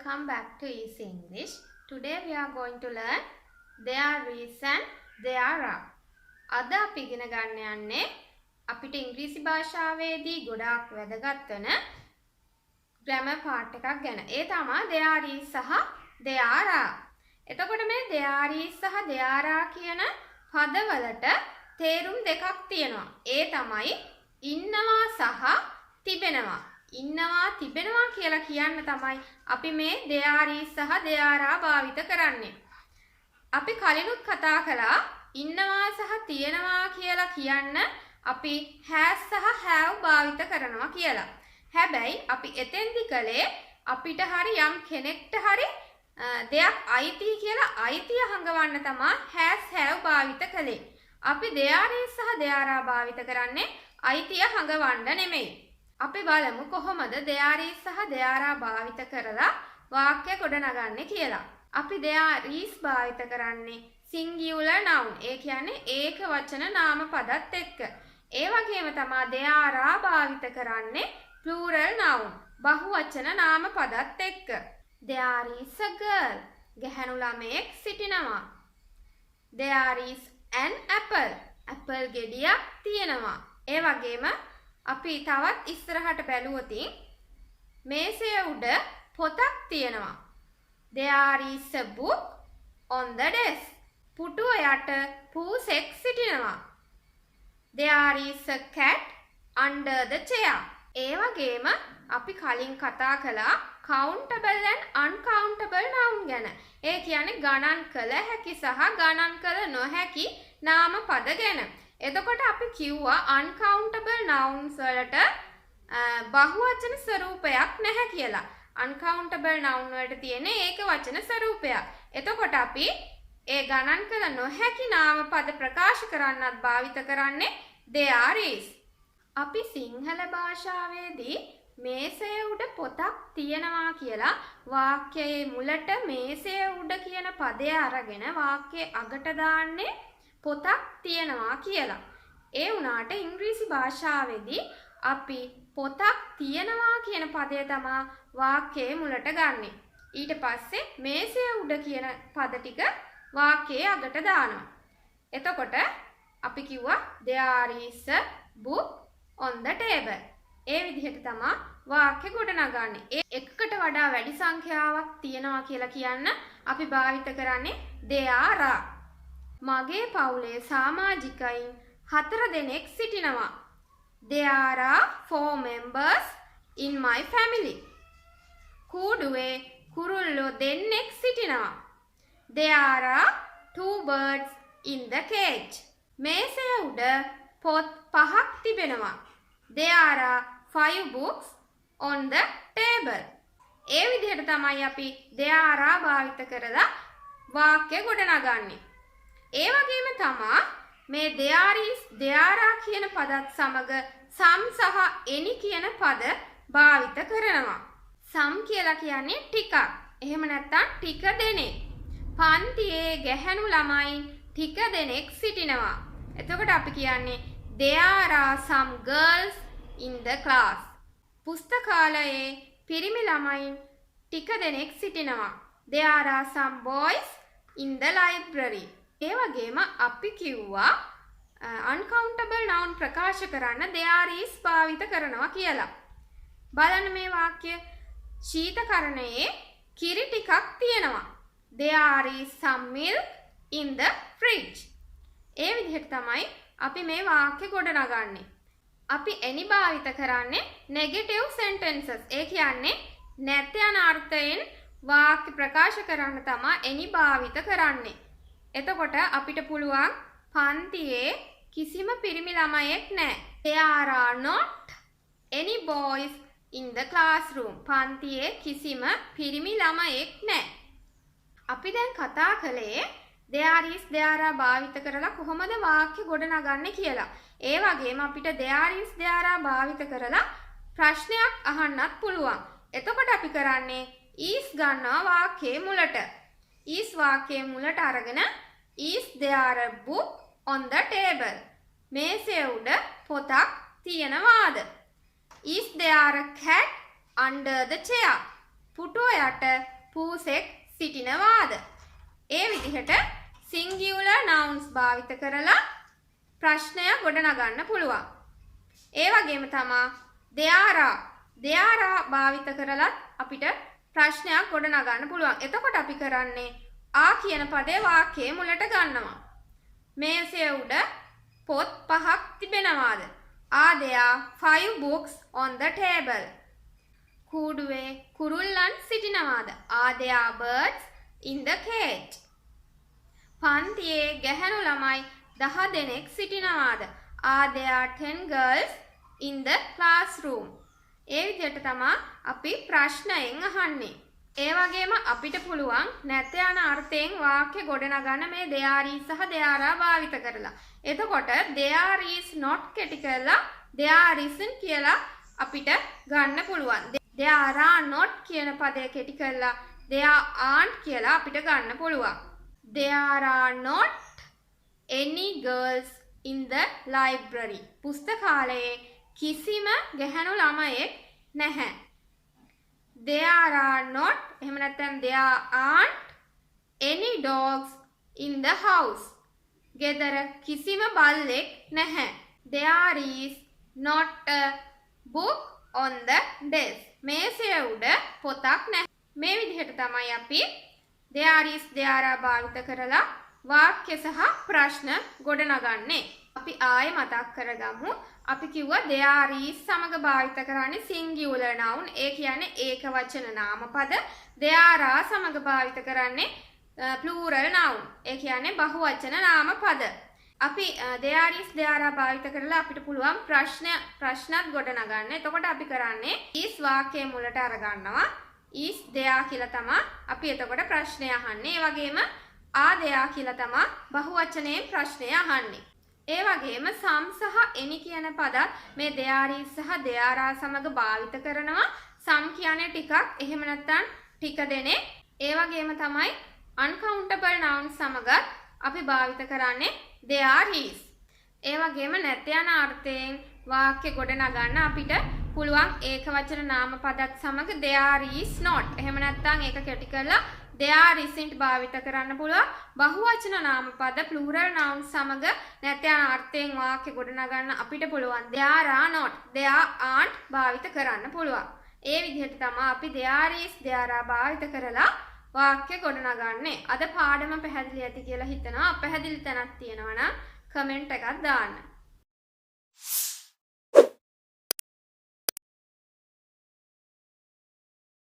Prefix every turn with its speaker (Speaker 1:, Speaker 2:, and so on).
Speaker 1: Welcome back to Easy English. Today we are going to learn there is and there are. අද අපි ඉගෙන ගන්න යන්නේ අපිට ඉංග්‍රීසි භාෂාවේදී ගොඩාක් වැදගත් වෙන grammar part එකක් ගැන. ඒ තමයි there is සහ there are. එතකොට මේ there is සහ there are කියන පදවලට තේරුම් දෙකක් තියෙනවා. ඒ තමයි ඉන්නවා සහ තිබෙනවා. ඉන්නවා තිබෙනවා කියලා කියන්න තමයි අපි මේ there is සහ there are භාවිත කරන්නේ. අපි කලිනුත් කතා කළා ඉන්නවා සහ තියෙනවා කියලා කියන්න අපි has සහ have භාවිත කරනවා කියලා. හැබැයි අපි එතෙන්දි කලේ අපිට හරි යම් කෙනෙක්ට හරි දෙයක් අයිති කියලා අයිතිය හංගවන්න තමයි has have භාවිත කළේ. අපි there is සහ there are භාවිත කරන්නේ අයිතිය හංගවන්න නෙමෙයි. අපි බලමු කොහොමද there is සහ there are භාවිත කරලා වාක්‍ය ගොඩනගන්නේ කියලා. අපි there is භාවිත කරන්නේ singular noun. ඒ කියන්නේ ඒක වචන නාම පදත් එක්ක. ඒ වගේම තමයි there are භාවිත කරන්නේ plural noun. බහුවචන නාම පදත් එක්ක. There is a girl. ගැහැණු ළමයෙක් සිටිනවා. There is an apple. apple ගෙඩියක් තියෙනවා. ඒ වගේම අපි තවත් ඉස්සරහට බැලුවොත් මේසය උඩ පොතක් තියෙනවා. There is a book on the desk. පුටුව යට පූසෙක් සිටිනවා. There is a cat under the chair. ඒ වගේම අපි කලින් කතා කළා countable and uncountable noun ගැන. ඒ කියන්නේ ගණන් කළ හැකි සහ ගණන් කළ නොහැකි නාම පද ගැන. එතකොට අපි කිව්වා uncountable nouns වලට බහුවචන ස්වරූපයක් නැහැ කියලා. uncountable noun වලට තියෙන ඒක වචන ස්වරූපයක්. එතකොට අපි ඒ ගණන් කළ නොහැකි නාම පද ප්‍රකාශ කරන්නත් භාවිත කරන්නේ there is. අපි සිංහල භාෂාවේදී මේසය උඩ පොතක් තියෙනවා කියලා වාක්‍යයේ මුලට මේසය උඩ කියන පදය අරගෙන වාක්‍යයේ අගට දාන්නේ පොතක් තියෙනවා කියලා. ඒ වුණාට ඉංග්‍රීසි භාෂාවේදී අපි පොතක් තියෙනවා කියන පදය තමයි වාක්‍යයේ මුලට ගන්නෙ. ඊට පස්සේ මේසය උඩ කියන පද ටික වාක්‍යයේ අගට දානවා. එතකොට අපි කිව්වා there is a book on the table. ඒ විදිහට තමයි වාක්‍ය ගොඩනගන්නේ. ඒ එකකට වඩා වැඩි සංඛ්‍යාවක් තියෙනවා කියලා කියන්න අපි භාවිත කරන්නේ there are. මගේ පවුලේ සමාජිකයින් 4 දෙනෙක් සිටිනවා. There are 4 members in my family. කූඩුවේ කුරුල්ලෝ දෙන්නෙක් සිටිනවා. There are 2 birds in the cage. මේසය උඩ පොත් 5ක් තිබෙනවා. There are 5 books on the table. ඒ විදිහට තමයි අපි there are භාවිත කරලා වාක්‍ය ගොඩනගන්නේ. ඒ වගේම තමයි මේ there is there are කියන පදත් සමග some සහ any කියන පද භාවිත කරනවා. some කියලා කියන්නේ ටිකක්. එහෙම නැත්නම් ටික දෙනෙක්. පන්තියේ ගැහැණු ළමයි ටික දෙනෙක් සිටිනවා. එතකොට අපි කියන්නේ there are some girls in the class. පුස්තකාලයේ පිරිමි ළමයි ටික දෙනෙක් සිටිනවා. There are some boys in the library. ඒ වගේම අපි කිව්වා uncountable noun ප්‍රකාශ කරන්න there is භාවිත කරනවා කියලා. බලන්න මේ වාක්‍ය. ශීතකරණයේ කිරි ටිකක් තියෙනවා. There is some milk in the fridge. ඒ විදිහට තමයි අපි මේ වාක්‍ය ගොඩනගන්නේ. අපි any භාවිත කරන්නේ negative sentences. ඒ කියන්නේ නැත යන අර්ථයෙන් වාක්‍ය ප්‍රකාශ කරන්න තමයි any භාවිත කරන්නේ. එතකොට අපිට පුළුවන් පන්තියේ කිසිම පිරිමි ළමයෙක් නැහැ. There are not any boys in the classroom. පන්තියේ කිසිම පිරිමි ළමයෙක් නැහැ. අපි දැන් කතා කළේ there is there are භාවිත කරලා කොහොමද වාක්‍ය ගොඩනගන්නේ කියලා. ඒ වගේම අපිට there is there are භාවිත කරලා ප්‍රශ්නයක් අහන්නත් පුළුවන්. එතකොට අපි කරන්නේ is ගන්නවා වාක්‍යයේ මුලට. is වාක්‍යයේ මුලට අරගෙන is there a book on the table? මේසය උඩ පොතක් තියෙනවාද? Is there a cat under the chair? පුටුව යට පූසෙක් සිටිනවාද? ඒ විදිහට singular nouns භාවිත කරලා ප්‍රශ්නය ගොඩනගන්න පුළුවන්. ඒ වගේම තමයි there are භාවිත කරලත් අපිට ප්‍රශ්නයක් ගොඩනගන්න පුළුවන්. එතකොට අපි කරන්නේ ආ කියන පදේ වාක්‍යයේ මුලට ගන්නවා. මේසය උඩ පොත් 5ක් තිබෙනවාද? Are there 5 books on the table? කූඩුවේ කුරුල්ලන් සිටිනවාද? Are there birds in the cage? පන්තියේ ගැහැණු ළමයි 10 දෙනෙක් සිටිනවාද? Are there 10 girls in the classroom? ඒ විදිහට තමයි අපි ප්‍රශ්නයෙන් අහන්නේ. ඒ වගේම අපිට පුළුවන් නැත යන අර්ථයෙන් වාක්‍ය ගොඩනගන්න මේ there is සහ there are භාවිත කරලා. එතකොට there is not කෙටි කරලා there isn't කියලා අපිට ගන්න පුළුවන්. there are not කියන පදය කෙටි කරලා there aren't කියලා අපිට ගන්න පුළුවන්. There are not any girls in the library. පුස්තකාලයේ කිසිම ගැහැණු ළමයෙක් නැහැ. There are not එහෙම නැත්නම් there aren't any dogs in the house. ගෙදර කිසිම බල්ලෙක් නැහැ. There is not a book on the desk. මේසය උඩ පොතක් නැහැ. මේ විදිහට තමයි අපි there is there are භාවිත කරලා වාක්‍ය සහ ප්‍රශ්න ගොඩනගන්නේ. අපි ආයෙ මතක් කරගමු. අපි කිව්වා there is සමග භාවිත කරන්නේ singular noun. ඒ කියන්නේ ඒක වචන නාමපද. there are සමග භාවිත කරන්නේ plural noun. ඒ කියන්නේ බහුවචන නාමපද. අපි there is there are භාවිත කරලා අපිට පුළුවන් ප්‍රශ්නත් ගොඩනගන්න. එතකොට අපි කරන්නේ is වාක්‍යයේ මුලට අරගන්නවා. is there කියලා තමයි අපි එතකොට ප්‍රශ්නය අහන්නේ. ඒ වගේම are there කියලා තමයි බහුවචනයේ ප්‍රශ්නය අහන්නේ. ඒ වගේම some සහ any කියන පදත් මේ there is සහ there are සමග භාවිත කරනවා. some කියන්නේ ටිකක්, එහෙම නැත්නම් ටික දෙනෙක්. ඒ වගේම තමයි uncountable nouns සමගත් අපි භාවිත කරන්නේ there is. ඒ වගේම නැත යන අර්ථයෙන් වාක්‍ය ගොඩනගන්න අපිට පුළුවන් ඒක වචන නාමපදත් සමග there is not. එහෙම නැත්නම් ඒක කෙටි කරලා there isn't භාවිත කරන්න පුළුවන්. බහුවචන නාමපද plural nouns සමග නැත යන අර්ථයෙන් වාක්‍ය ගොඩනගන්න අපිට පුළුවන් there are not, there aren't භාවිත කරන්න පුළුවන්. ඒ විදිහට තමයි අපි there is there are භාවිත කරලා වාක්‍ය ගොඩනගන්නේ. අද පාඩම පැහැදිලි ඇති කියලා හිතනවා. පැහැදිලි තැනක් තියෙනවා නම් කමෙන්ට් එකක් දාන්න.